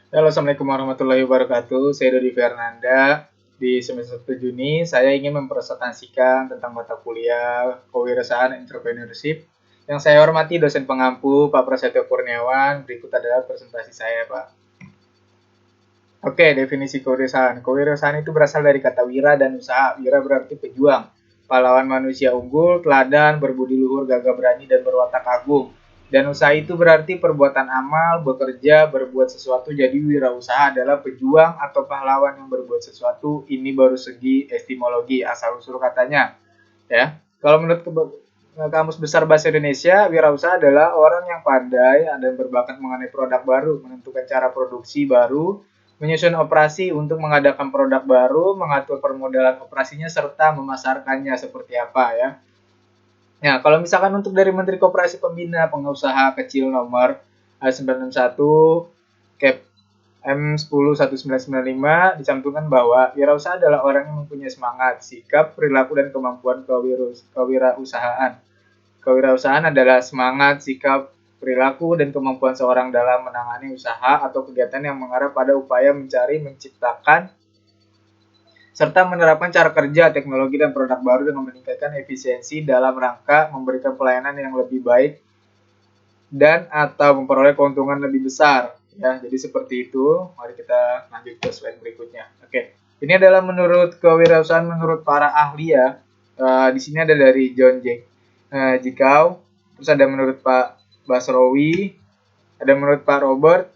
Halo, Assalamualaikum warahmatullahi wabarakatuh. Saya Dodi Fernanda. Di semester 7 ini, saya ingin mempresentasikan tentang mata kuliah kewirausahaan entrepreneurship. Yang saya hormati dosen pengampu, Pak Prasetyo Kurniawan. Berikut adalah presentasi saya, Pak. Oke, definisi kewirausahaan. Kewirausahaan itu berasal dari kata wira dan usaha. Wira berarti pejuang, pahlawan manusia unggul, teladan, berbudi luhur, gagah berani, dan berwatak agung. Dan usaha itu berarti perbuatan amal, bekerja, berbuat sesuatu. Jadi wirausaha adalah pejuang atau pahlawan yang berbuat sesuatu. Ini baru segi etimologi, asal usul katanya. Ya, kalau menurut Kamus Besar Bahasa Indonesia, wirausaha adalah orang yang pandai dan berbakat mengenai produk baru, menentukan cara produksi baru, menyusun operasi untuk mengadakan produk baru, mengatur permodalan operasinya, serta memasarkannya seperti apa ya. Nah, kalau misalkan untuk dari Menteri Koperasi Pembina Pengusaha Kecil nomor 961 Cap M10/1995 dicantumkan bahwa wirausaha adalah orang yang mempunyai semangat, sikap, perilaku, dan kemampuan kewirausahaan. Kewirausahaan adalah semangat, sikap, perilaku, dan kemampuan seorang dalam menangani usaha atau kegiatan yang mengarah pada upaya mencari, menciptakan, serta menerapkan cara kerja, teknologi, dan produk baru dengan meningkatkan efisiensi dalam rangka memberikan pelayanan yang lebih baik dan atau memperoleh keuntungan lebih besar. Ya, jadi seperti itu. Mari kita lanjut ke slide berikutnya. Oke, ini adalah menurut kewirausahaan menurut para ahli ya. Di sini ada dari John Jikau, terus ada menurut Pak Basrowi, ada menurut Pak Robert,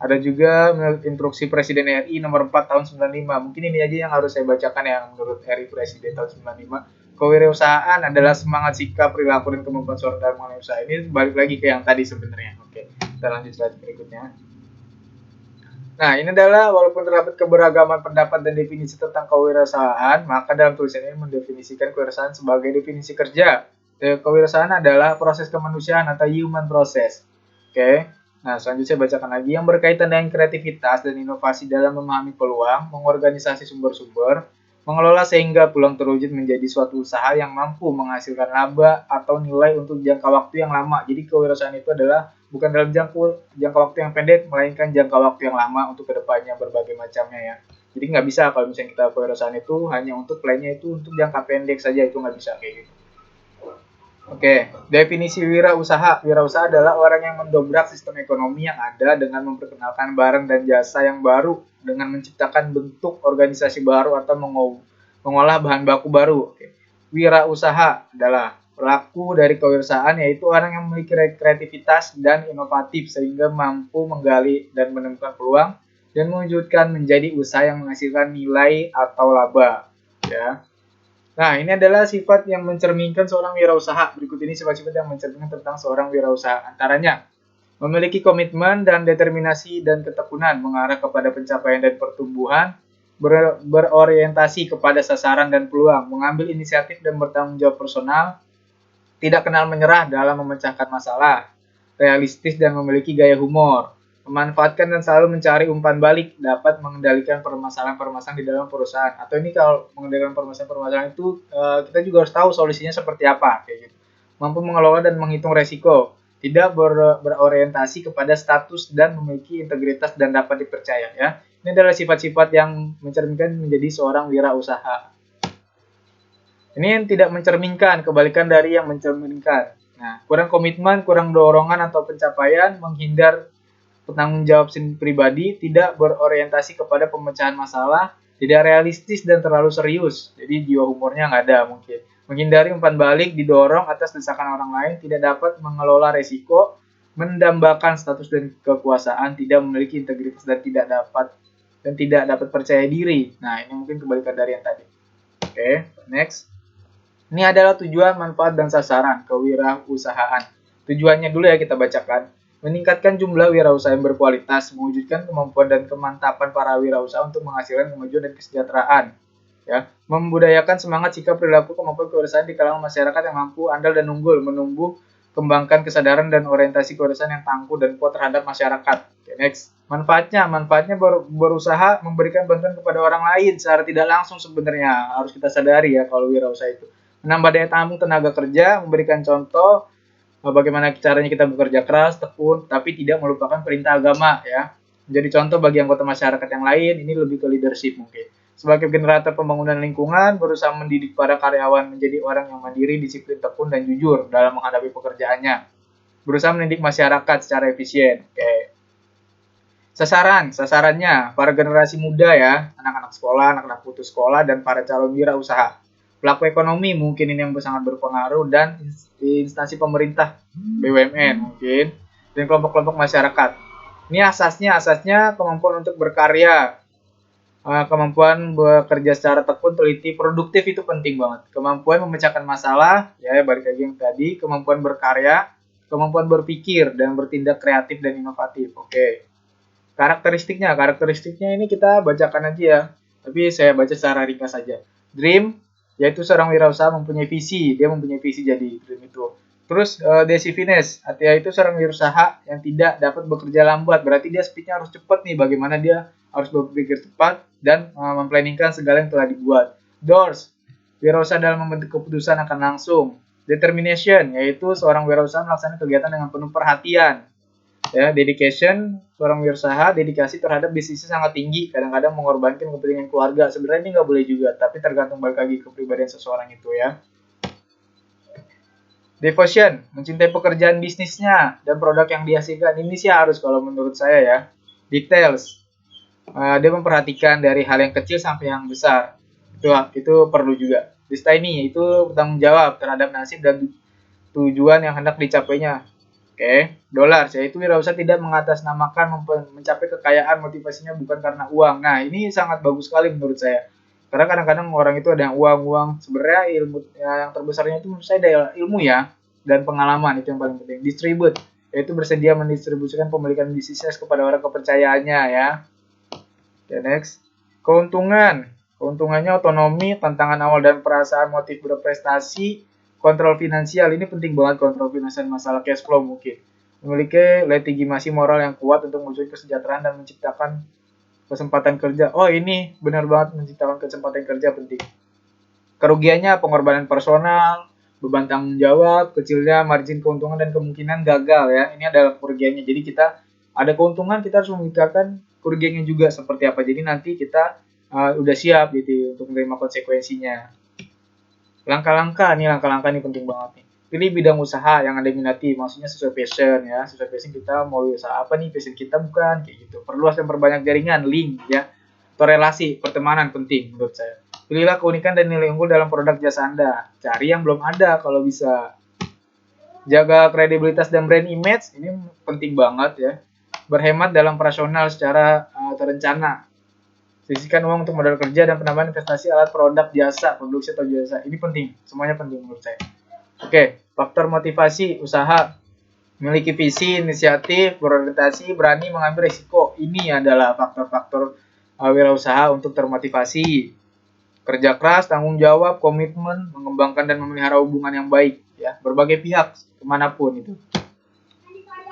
ada juga menurut instruksi Presiden RI nomor 4 tahun 95. Mungkin ini aja yang harus saya bacakan ya menurut RI Presiden tahun 95. Kewirausahaan adalah semangat, sikap, perilaku, dan kemampuan seorang dalam mengenai usaha. Ini balik lagi ke yang tadi sebenarnya. Oke, kita lanjut slide berikutnya. Nah, ini adalah walaupun terdapat keberagaman pendapat dan definisi tentang kewirausahaan, maka dalam tulisan ini mendefinisikan kewirausahaan sebagai definisi kerja. Kewirausahaan adalah proses kemanusiaan atau human process. Oke. Nah, selanjutnya saya bacakan lagi yang berkaitan dengan kreativitas dan inovasi dalam memahami peluang, mengorganisasi sumber-sumber, mengelola sehingga peluang terwujud menjadi suatu usaha yang mampu menghasilkan laba atau nilai untuk jangka waktu yang lama. Jadi kewirausahaan itu adalah bukan dalam jangka waktu yang pendek, melainkan jangka waktu yang lama untuk kedepannya berbagai macamnya ya. Jadi nggak bisa kalau misalnya kita kewirausahaan itu hanya untuk plannya itu untuk jangka pendek saja, itu nggak bisa kayak gitu. Oke, definisi wirausaha. Wirausaha adalah orang yang mendobrak sistem ekonomi yang ada dengan memperkenalkan barang dan jasa yang baru dengan menciptakan bentuk organisasi baru atau mengolah bahan baku baru. Oke. Wirausaha adalah pelaku dari kewirausahaan yaitu orang yang memiliki kreativitas dan inovatif sehingga mampu menggali dan menemukan peluang dan mewujudkan menjadi usaha yang menghasilkan nilai atau laba. Ya. Nah, ini adalah sifat yang mencerminkan seorang wirausaha. Berikut ini sifat-sifat yang mencerminkan tentang seorang wirausaha. Antaranya, memiliki komitmen dan determinasi dan ketekunan mengarah kepada pencapaian dan pertumbuhan, berorientasi kepada sasaran dan peluang, mengambil inisiatif dan bertanggung jawab personal, tidak kenal menyerah dalam memecahkan masalah, realistis dan memiliki gaya humor, memanfaatkan dan selalu mencari umpan balik, dapat mengendalikan permasalahan-permasalahan di dalam perusahaan. Atau ini kalau mengendalikan permasalahan-permasalahan itu kita juga harus tahu solusinya seperti apa, kayak gitu. Mampu mengelola dan menghitung resiko, tidak berorientasi kepada status dan memiliki integritas dan dapat dipercaya ya. Ini adalah sifat-sifat yang mencerminkan menjadi seorang wirausaha. Ini yang tidak mencerminkan, kebalikan dari yang mencerminkan. Nah, kurang komitmen, kurang dorongan atau pencapaian, menghindar bertanggung jawab pribadi, tidak berorientasi kepada pemecahan masalah, tidak realistis dan terlalu serius. Jadi jiwa humornya nggak ada mungkin. Menghindari umpan balik, didorong atas desakan orang lain, tidak dapat mengelola resiko, mendambakan status dan kekuasaan, tidak memiliki integritas dan tidak dapat percaya diri. Nah, ini mungkin kebalikan dari yang tadi. Oke, next. Ini adalah tujuan, manfaat, dan sasaran kewirausahaan. Tujuannya dulu ya kita bacakan. Meningkatkan jumlah wirausaha yang berkualitas, mewujudkan kemampuan dan kemantapan para wirausaha untuk menghasilkan kemajuan dan kesejahteraan. Ya, membudayakan semangat, sikap, perilaku, kemampuan kewirausahaan di kalangan masyarakat yang mampu, andal, dan unggul, menumbuh, kembangkan kesadaran dan orientasi kewirausahaan yang tangguh dan kuat terhadap masyarakat. Okay, next. Manfaatnya berusaha memberikan bantuan kepada orang lain secara tidak langsung sebenarnya. Harus kita sadari ya kalau wirausaha itu menambah daya tampung tenaga kerja, memberikan contoh bagaimana caranya kita bekerja keras, tekun, tapi tidak melupakan perintah agama ya. Menjadi contoh bagi anggota masyarakat yang lain, ini lebih ke leadership mungkin. Sebagai generator pembangunan lingkungan, berusaha mendidik para karyawan menjadi orang yang mandiri, disiplin, tekun, dan jujur dalam menghadapi pekerjaannya. Berusaha mendidik masyarakat secara efisien. Oke. Sasarannya para generasi muda ya, anak-anak sekolah, anak-anak putus sekolah, dan para calon wirausaha. Pelaku ekonomi mungkin ini yang sangat berpengaruh, dan instansi pemerintah, BUMN mungkin, dan kelompok-kelompok masyarakat. Ini asasnya kemampuan untuk berkarya, kemampuan bekerja secara tekun, teliti, produktif itu penting banget. Kemampuan memecahkan masalah, ya balik lagi yang tadi, kemampuan berkarya, kemampuan berpikir dan bertindak kreatif dan inovatif. Oke. Karakteristiknya ini kita bacakan aja ya. Tapi saya baca secara ringkas saja. Dream, yaitu seorang wirausaha mempunyai visi, dia mempunyai visi jadi dream itu. Terus decisiveness, artinya itu seorang wirausaha yang tidak dapat bekerja lambat, berarti dia speednya harus cepat nih, bagaimana dia harus berpikir cepat dan memplanningkan segala yang telah dibuat. Doors, wirausaha dalam membentuk keputusan akan langsung. Determination, yaitu seorang wirausaha melaksanakan kegiatan dengan penuh perhatian. Ya, dedication, seorang wirausaha dedikasi terhadap bisnisnya sangat tinggi, kadang-kadang mengorbankan kepentingan keluarga. Sebenarnya ini nggak boleh juga, tapi tergantung balik lagi kepribadian seseorang itu ya. Devotion, mencintai pekerjaan bisnisnya dan produk yang dihasilkan. Ini sih harus kalau menurut saya ya. Details, dia memperhatikan dari hal yang kecil sampai yang besar. Itu perlu juga. Destiny, itu bertanggung jawab terhadap nasib dan tujuan yang hendak dicapainya. Oke, dolar, yaitu wirausaha tidak mengatasnamakan mencapai kekayaan, motivasinya bukan karena uang. Nah, ini sangat bagus sekali menurut saya. Karena kadang-kadang orang itu ada yang uang. Sebenarnya ilmu ya, yang terbesarnya itu menurut saya adalah ilmu ya, dan pengalaman itu yang paling penting. Distribute, yaitu bersedia mendistribusikan pemilikan bisnisnya kepada orang kepercayaannya ya. Oke, next. Keuntungannya otonomi, tantangan awal dan perasaan motif berprestasi, kontrol finansial. Ini penting banget, kontrol finansial, masalah cash flow mungkin. Memiliki legitimasi moral yang kuat untuk mewujudkan kesejahteraan dan menciptakan kesempatan kerja. Oh, ini benar banget, menciptakan kesempatan kerja penting. Kerugiannya pengorbanan personal, beban tanggung jawab, kecilnya margin keuntungan dan kemungkinan gagal ya. Ini adalah kerugiannya. Jadi kita ada keuntungan, kita harus memikirkan kerugiannya juga seperti apa. Jadi nanti kita udah siap gitu untuk menerima konsekuensinya. Langkah-langkah ini penting banget nih. Pilih bidang usaha yang Anda minati, maksudnya sesuai passion ya. Sesuai passion kita mau usaha apa nih, passion kita bukan kayak gitu. Perluas dan perbanyak jaringan, link ya. Atau relasi, pertemanan penting menurut saya. Pilihlah keunikan dan nilai unggul dalam produk jasa Anda. Cari yang belum ada kalau bisa. Jaga kredibilitas dan brand image, ini penting banget ya. Berhemat dalam operasional secara terencana. Sisihkan uang untuk modal kerja dan penambahan investasi alat produk jasa, produksi atau jasa. Ini penting, semuanya penting menurut saya. Oke, faktor motivasi usaha. Memiliki visi, inisiatif, berorientasi, berani mengambil risiko. Ini adalah faktor-faktor wirausaha untuk termotivasi. Kerja keras, tanggung jawab, komitmen, mengembangkan dan memelihara hubungan yang baik. Ya, berbagai pihak, kemanapun itu.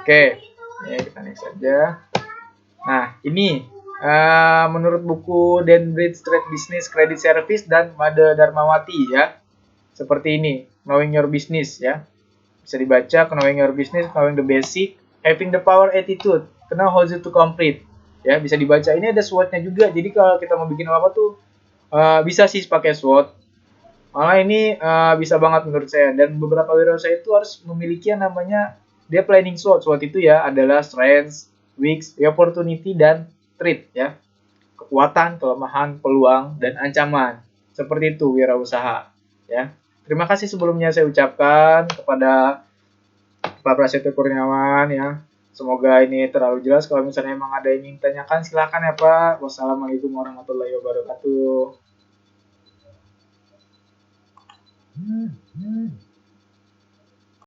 Oke, ya, kita next saja. Nah, ini menurut buku Dan Bridge Trade Business Credit Service dan Made Darmawati ya. Seperti ini, Knowing Your Business ya. Bisa dibaca, Knowing Your Business, Knowing the Basic, Having the Power Attitude, Know How to Complete. Ya, bisa dibaca. Ini ada SWOT-nya juga. Jadi kalau kita mau bikin apa tuh bisa sih pakai SWOT. Malah ini bisa banget menurut saya. Dan beberapa wirausaha itu harus memiliki yang namanya dia planning SWOT. SWOT itu ya adalah strengths, weakness, opportunity, dan threat ya. Kekuatan, kelemahan, peluang, dan ancaman. Seperti itu wirausaha ya. Terima kasih sebelumnya saya ucapkan kepada Pak Prasetyo Kurniawan ya. Semoga ini terlalu jelas. Kalau misalnya emang ada yang ingin tanyakan silahkan ya Pak. Wassalamualaikum warahmatullahi wabarakatuh.